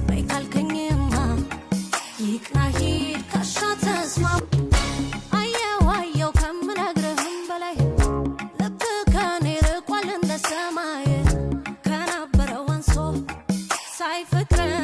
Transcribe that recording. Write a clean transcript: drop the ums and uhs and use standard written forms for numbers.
በይካልከኝማ ይቅናሂድ ካሻተስማ አየው ከምነግርህም በላይ ልብ ከኔ ርቋል እንደ ሰማይ ከነበረው አንሶ ሳይፈቅረን